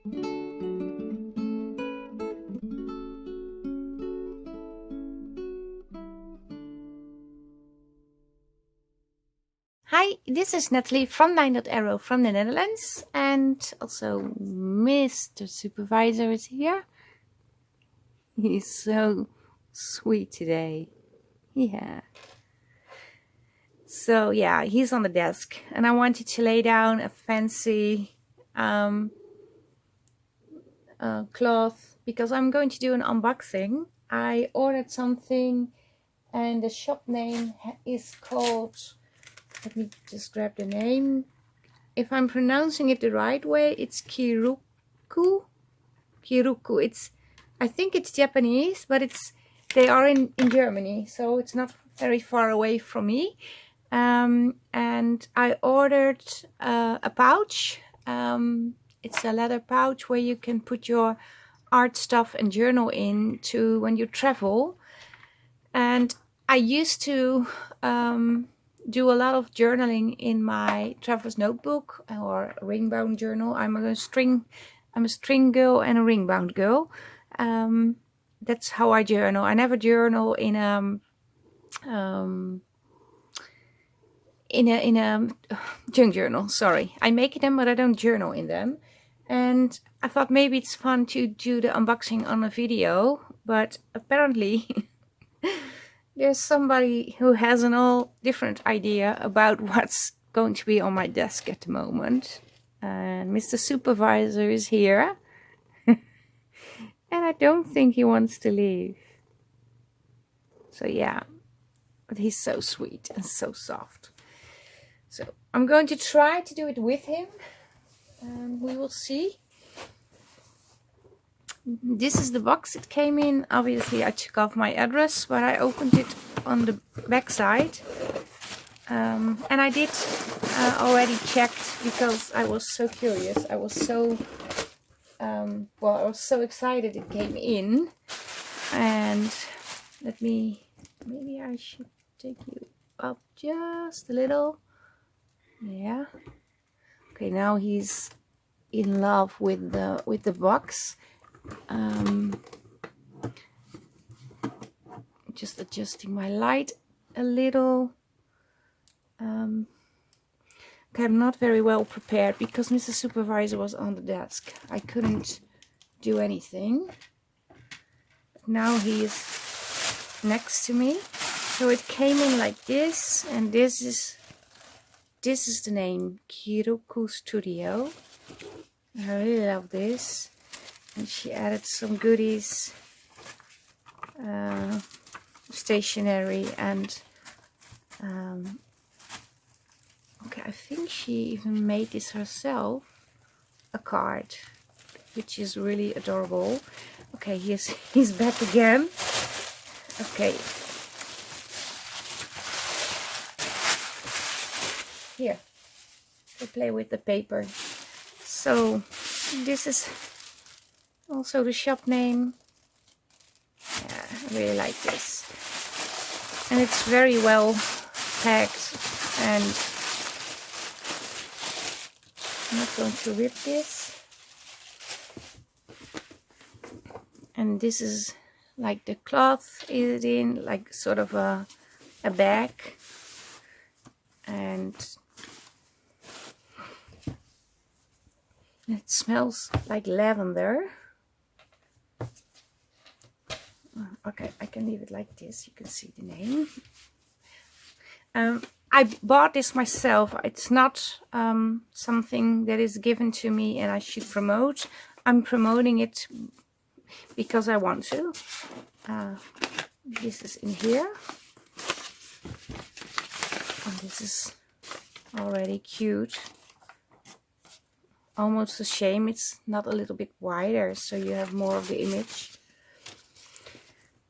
Hi, this is Nathalie from LineDotArrow from the Netherlands, and also Mr. Supervisor is here. He's so sweet today. Yeah. So yeah, he's on the desk, and I wanted to lay down a fancy cloth because I'm going to do an unboxing. I ordered something, and the shop name is called, let me just grab the name. If I'm pronouncing it the right way, it's Kiroku. Kiroku. I think it's Japanese, but they are in Germany, so it's not very far away from me. And I ordered a pouch. It's a leather pouch where you can put your art stuff and journal in to when you travel. And I used to do a lot of journaling in my traveler's notebook or a ring-bound journal. I'm a string girl and a ring-bound girl. That's how I journal. I never journal in a junk journal. Sorry, I make them, but I don't journal in them. And I thought maybe it's fun to do the unboxing on a video, but apparently there's somebody who has an all different idea about what's going to be on my desk at the moment. And Mr. Supervisor is here. And I don't think he wants to leave. So yeah, but he's so sweet and so soft. So I'm going to try to do it with him. And we will see. This is the box it came in. Obviously I took off my address, but I opened it on the back side. And I did already checked because I was so curious. I was so I was so excited it came in. And maybe I should take you up just a little. Yeah. Okay, now he's in love with the box. Just adjusting my light a little. Okay, I'm not very well prepared because Mr. Supervisor was on the desk. I couldn't do anything. But now he is next to me. So it came in like this, and this is the name, Kiroku Studio. I really love this. And she added some goodies, stationery, and okay, I think she even made this herself, a card, which is really adorable. Okay, he's back again. Okay, here, I play with the paper. So this is also the shop name. Yeah, I really like this. And it's very well packed, and I'm not going to rip this. And this is like the cloth is in, like sort of a bag. And it smells like lavender. Okay, I can leave it like this. You can see the name. I bought this myself. It's not something that is given to me and I should promote. I'm promoting it because I want to. This is in here. And this is already cute. Almost a shame it's not a little bit wider, so you have more of the image.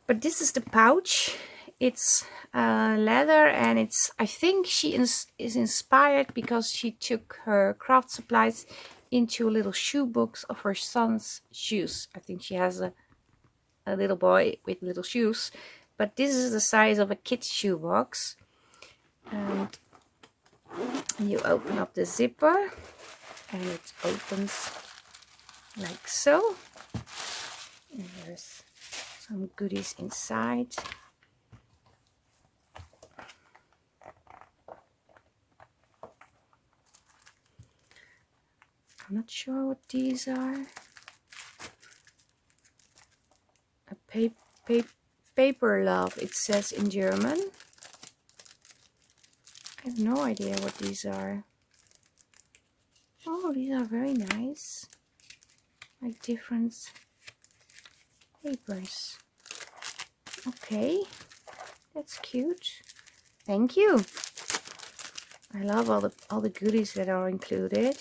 But this is the pouch. It's leather, and I think she is inspired because she took her craft supplies into a little shoe box of her son's shoes. I think she has a little boy with little shoes, but this is the size of a kid's shoe box. And you open up the zipper, and it opens like so. And there's some goodies inside. I'm not sure what these are. A paper love, it says in German. I have no idea what these are. Oh, these are very nice. Like different papers. Okay, that's cute. Thank you. I love all the goodies that are included.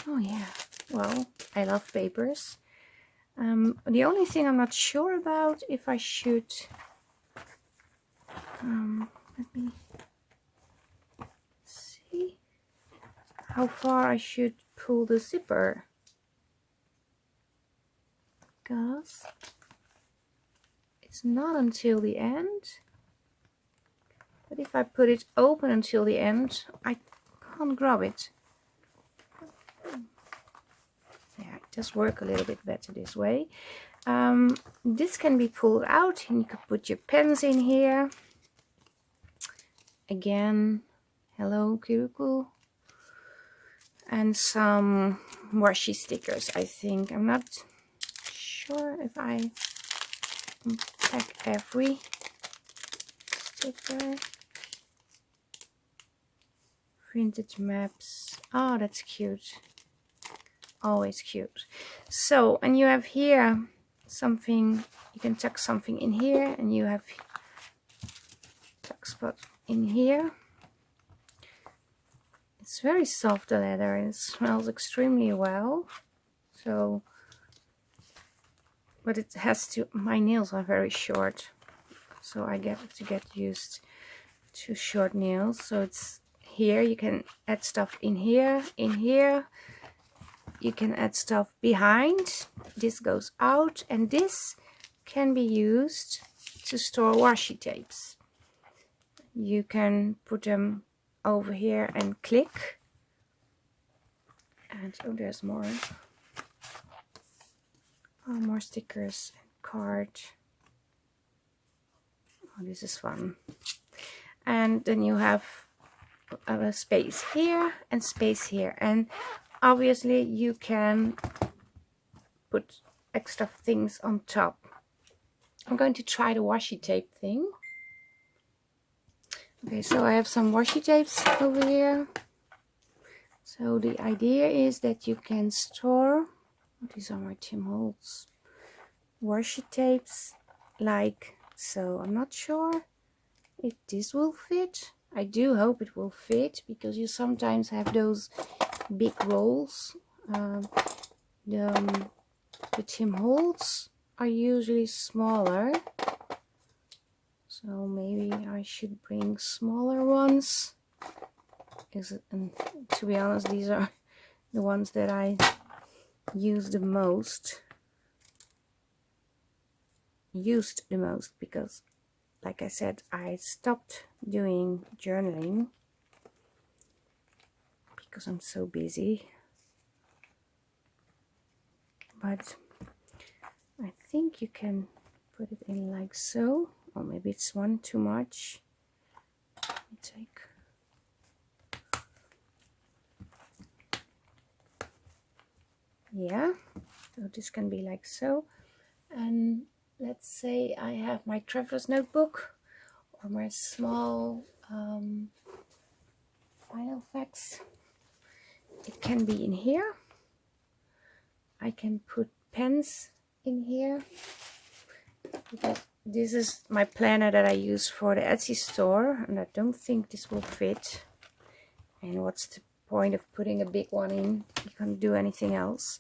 Oh yeah, well, I love papers. The only thing I'm not sure about if I should let me see how far I should pull the zipper, because it's not until the end. But if I put it open until the end, I can't grab it. Yeah, it does work a little bit better this way. This can be pulled out and you can put your pens in here. Again, hello Kiroku. And some washi stickers, I think. I'm not sure if I unpack every sticker. Printed maps. Oh, that's cute. Always cute. So, and you have here something, you can tuck something in here, and you have tuck spot in here. It's very soft, the leather, and it smells extremely well. So, but it has to, my nails are very short, so I get to get used to short nails. So it's here, you can add stuff in here, you can add stuff behind. This goes out, and this can be used to store washi tapes. You can put them over here and click. And oh, there's more. Oh, more stickers and card. Oh, this is fun. And then you have a space here and space here, and obviously you can put extra things on top. I'm going to try the washi tape thing. Okay, so I have some washi tapes over here. So the idea is that you can store, these are my Tim Holtz washi tapes, like so. I'm not sure if this will fit. I do hope it will fit, because you sometimes have those big rolls. The Tim Holtz are usually smaller, so maybe I should bring smaller ones. And to be honest, these are the ones that I use the most. Because, like I said, I stopped doing journaling because I'm so busy. But I think you can put it in like so. Or maybe it's one too much. Let me take. Yeah, so this can be like so. And let's say I have my traveler's notebook or my small final facts. It can be in here. I can put pens in here, because this is my planner that I use for the Etsy store, and I don't think this will fit. And what's the point of putting a big one in? You can't do anything else.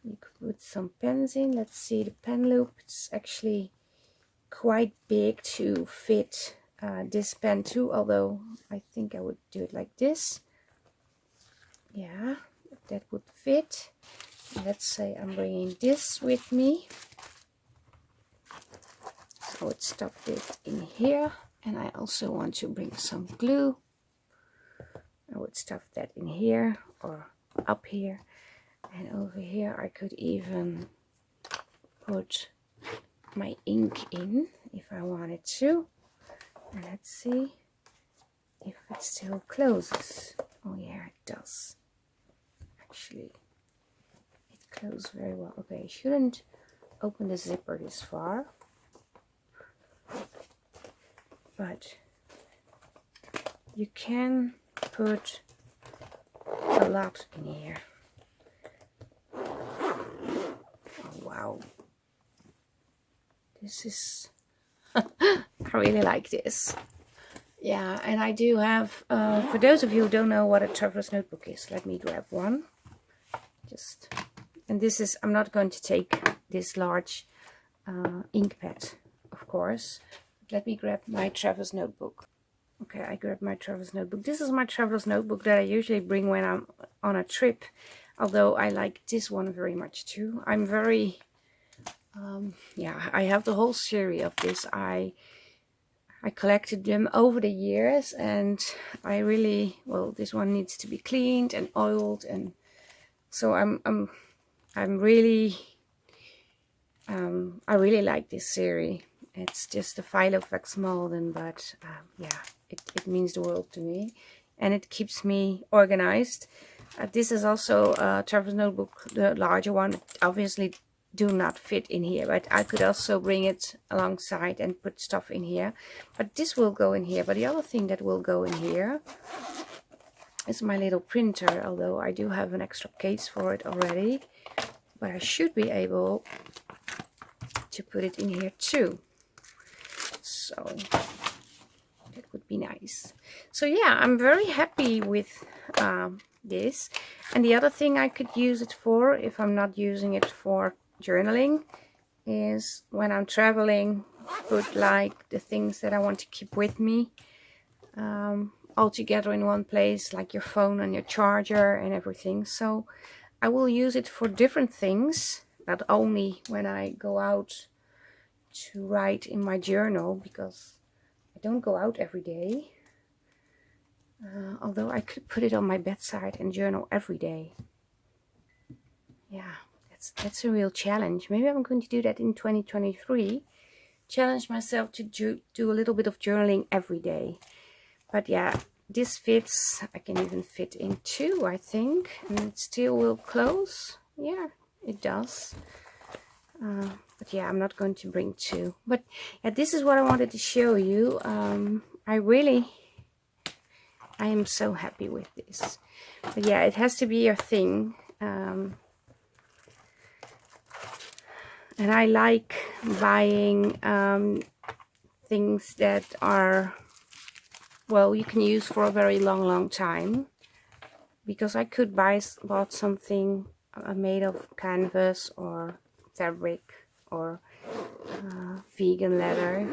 You could put some pens in. Let's see the pen loop. It's actually quite big to fit this pen too, although I think I would do it like this. Yeah, that would fit. Let's say I'm bringing this with me, so it's stuffed it in here. And I also want to bring some glue. I would stuff that in here or up here, and over here I could even put my ink in if I wanted to. And let's see if it still closes. Oh yeah, it does. Actually, it closed very well. Okay, I shouldn't open the zipper this far, but you can put a lot in here. Oh, wow. This is, I really like this. Yeah, and I do have, for those of you who don't know what a traveler's notebook is, let me grab one. And this is, I'm not going to take this large ink pad, of course. Let me grab my traveler's notebook. Okay, I grabbed my traveler's notebook. This is my traveler's notebook that I usually bring when I'm on a trip. Although I like this one very much too. I'm very, yeah, I have the whole series of this. I collected them over the years, and I really, well, this one needs to be cleaned and oiled, and so I'm really, I really like this series. It's just a Filofax Malden, but yeah, it means the world to me, and it keeps me organized. This is also a traveler's notebook, the larger one. Obviously do not fit in here, but I could also bring it alongside and put stuff in here. But this will go in here. But the other thing that will go in here is my little printer, although I do have an extra case for it already. But I should be able to put it in here too. So that would be nice. So yeah, I'm very happy with this. And the other thing I could use it for, if I'm not using it for journaling, is when I'm traveling, put like the things that I want to keep with me all together in one place, like your phone and your charger and everything. So I will use it for different things, not only when I go out to write in my journal, because I don't go out every day. Although I could put it on my bedside and journal every day. Yeah, that's a real challenge. Maybe I'm going to do that in 2023. Challenge myself to do a little bit of journaling every day. But yeah, this fits. I can even fit in two, I think. And it still will close. Yeah, it does. But yeah, I'm not going to bring two. But yeah, this is what I wanted to show you. I am so happy with this. But yeah, it has to be your thing. And I like buying things that are, well, you can use for a very long time. Because I could bought something made of canvas or fabric or vegan leather.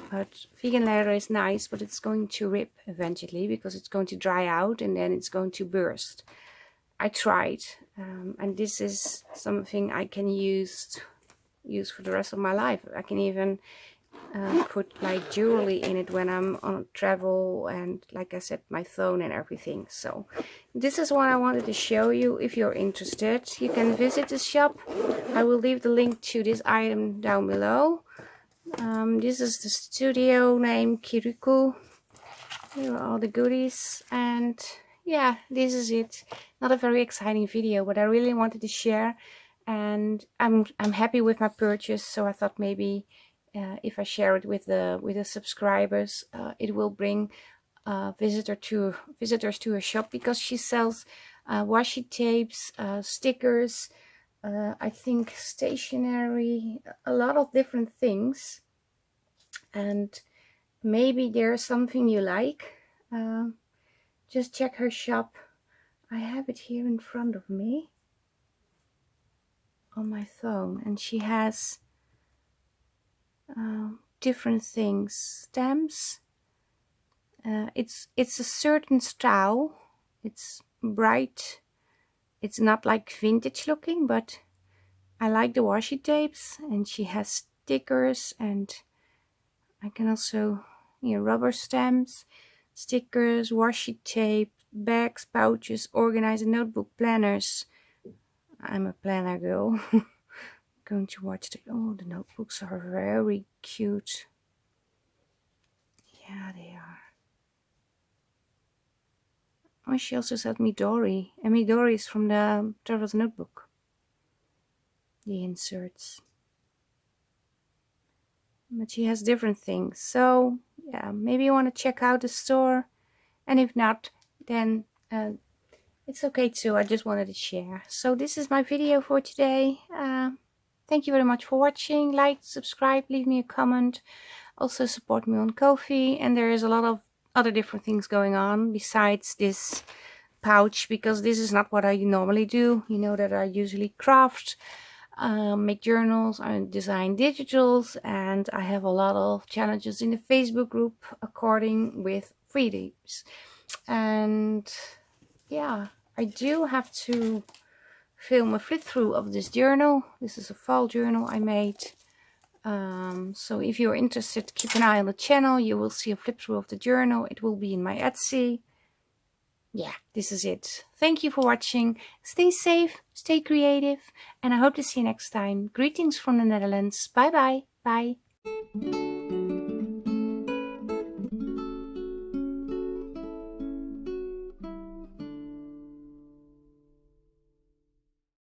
But vegan leather is nice, but it's going to rip eventually because it's going to dry out and then it's going to burst. I tried, and this is something I can use for the rest of my life. I can even put like jewelry in it when I'm on travel, and like I said, my phone and everything. So this is what I wanted to show you. If you're interested, you can visit the shop. I will leave the link to this item down below. This is the studio name, Kiroku. Here are all the goodies, and yeah, this is it. Not a very exciting video, but I really wanted to share, and I'm happy with my purchase. So I thought maybe if I share it with the subscribers, it will bring visitors to her shop, because she sells washi tapes, stickers, I think stationery, a lot of different things. And maybe there's something you like. Just check her shop. I have it here in front of me on my phone, and she has different things, stamps. It's a certain style. It's bright. It's not like vintage looking, but I like the washi tapes, and she has stickers, and I can also, rubber stamps. stickers, washi tape, bags, pouches, organizer, notebook, planners. I'm a planner girl. Going to watch the notebooks are very cute. Yeah, they are. Oh, she also sent me Dory. And Midori is from the Travel's Notebook. The inserts. But she has different things. So, yeah, maybe you want to check out the store. And if not, then it's okay too. I just wanted to share. So this is my video for today. Thank you very much for watching. Like, subscribe, leave me a comment. Also support me on Ko-fi. And there is a lot of other different things going on besides this pouch, because this is not what I normally do. You know that I usually craft, make journals, I design digitals, and I have a lot of challenges in the Facebook group according with freebies. And yeah, I do have to film a flip through of this journal. This is a fall journal I made. So if you're interested, keep an eye on the channel. You will see a flip through of the journal. It will be in my Etsy. Yeah, this is it. Thank you for watching. Stay safe, stay creative, and I hope to see you next time. Greetings from the Netherlands. Bye bye. Bye.